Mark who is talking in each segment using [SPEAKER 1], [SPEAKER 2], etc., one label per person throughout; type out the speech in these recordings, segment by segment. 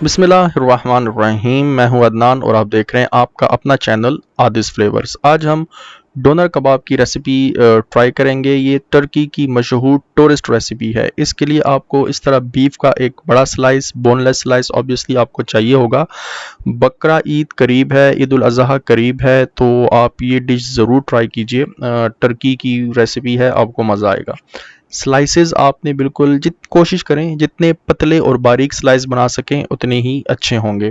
[SPEAKER 1] बिस्मिल्लाहिर्रहमानिर्रहीम। मैं हूं अदनान और आप देख रहे हैं आपका अपना चैनल आदिस फ्लेवर्स। आज हम डोनर कबाब की रेसिपी ट्राई करेंगे। ये टर्की की मशहूर टूरिस्ट रेसिपी है। इसके लिए आपको इस तरह बीफ का एक बड़ा स्लाइस, बोनलेस स्लाइस ऑब्वियसली आपको चाहिए होगा। बकरा ईद करीब है, ईद उल अज़हा करीब है, तो आप ये डिश ज़रूर ट्राई कीजिए। टर्की की रेसिपी है, आपको मज़ा आएगा। स्लाइसेस आपने बिल्कुल कोशिश करें जितने पतले और बारीक स्लाइस बना सकें उतने ही अच्छे होंगे।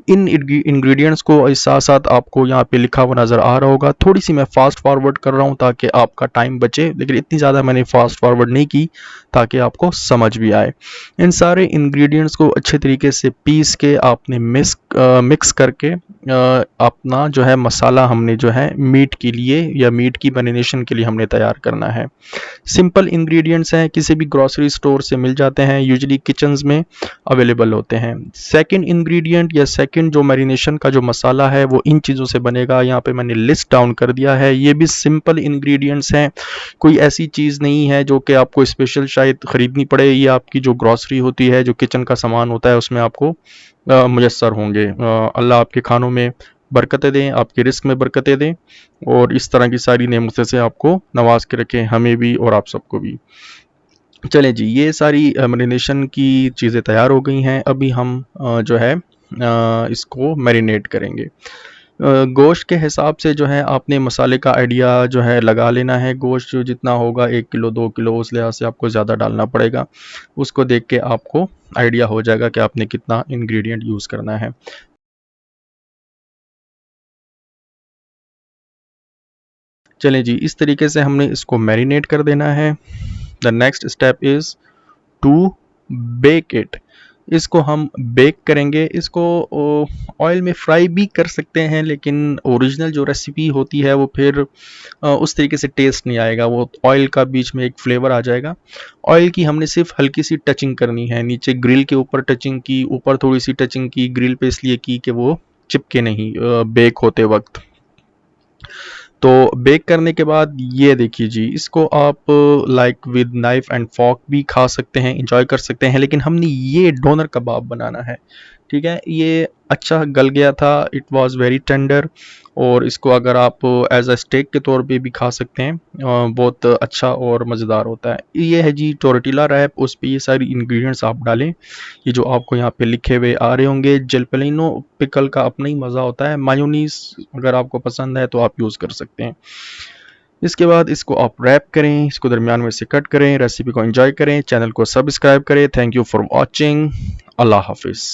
[SPEAKER 1] इन इंग्रेडिएंट्स को इस साथ साथ आपको यहाँ पे लिखा हुआ नज़र आ रहा होगा। थोड़ी सी मैं फास्ट फॉरवर्ड कर रहा हूँ ताकि आपका टाइम बचे, लेकिन इतनी ज़्यादा मैंने फास्ट फॉरवर्ड नहीं की ताकि आपको समझ भी आए। इन सारे इंग्रेडिएंट्स को अच्छे तरीके से पीस के आपने मिक्स करके अपना जो है मसाला हमने जो है मीट के लिए या मीट की मैरिनेशन के लिए हमने तैयार करना है। सिंपल इंग्रेडिएंट्स हैं, किसी भी ग्रोसरी स्टोर से मिल जाते हैं, यूजुअली किचन्स में अवेलेबल होते हैं। सेकंड इंग्रेडिएंट या सेकंड जो मैरिनेशन का जो मसाला है वो इन चीज़ों से बनेगा। यहाँ पे मैंने लिस्ट डाउन कर दिया है। ये भी सिंपल इंग्रेडिएंट्स हैं, कोई ऐसी चीज़ नहीं है जो कि आपको स्पेशल शायद ख़रीदनी पड़े। ये आपकी जो ग्रोसरी होती है, जो किचन का सामान होता है, उसमें आपको मुयस्सर होंगे। अल्लाह आपके खानों में बरकतें दें, आपके रिस्क में बरकतें दें और इस तरह की सारी नेमतों से आपको नवाज के रखें, हमें भी और आप सबको भी। चलें जी, ये सारी मैरिनेशन की चीज़ें तैयार हो गई हैं। अभी हम जो है इसको मैरिनेट करेंगे। गोश्त के हिसाब से जो है आपने मसाले का आइडिया जो है लगा लेना है। गोश्त जो जितना होगा 1 किलो 2 किलो उस लिहाज से आपको ज़्यादा डालना पड़ेगा। उसको देख के आपको आइडिया हो जाएगा कि आपने कितना इंग्रेडिएंट यूज़ करना है। चलें जी, इस तरीके से हमने इसको मैरिनेट कर देना है। The next step is to bake it. इसको हम बेक करेंगे। इसको ऑयल में फ्राई भी कर सकते हैं, लेकिन ओरिजिनल जो रेसिपी होती है वो फिर उस तरीके से टेस्ट नहीं आएगा। वो ऑयल का बीच में एक फ्लेवर आ जाएगा। ऑयल की हमने सिर्फ हल्की सी टचिंग करनी है। नीचे ग्रिल के ऊपर टचिंग की, ऊपर थोड़ी सी टचिंग की, ग्रिल पे इसलिए की कि वो चिपके नहीं बेक होते वक्त। तो बेक करने के बाद ये देखिए जी, इसको आप like with knife and fork भी खा सकते हैं, इंजॉय कर सकते हैं, लेकिन हमने ये डोनर कबाब बनाना है। ठीक है, ये अच्छा गल गया था, इट वाज वेरी टेंडर। और इसको अगर आप एज अ स्टेक के तौर पे भी खा सकते हैं, बहुत अच्छा और मज़ेदार होता है। ये है जी टोर्टिला रैप, उस पे ये सारी इंग्रेडिएंट्स आप डालें। ये जो आपको यहाँ पे लिखे हुए आ रहे होंगे। जलपेनो पिकल का अपना ही मज़ा होता है। मायोनीज अगर आपको पसंद है तो आप यूज़ कर सकते हैं। इसके बाद इसको आप रैप करें, इसको दरमियान में से कट करें, रेसिपी को एंजॉय करें, चैनल को सब्सक्राइब करें। Thank you for watching. अल्लाह हाफिज़।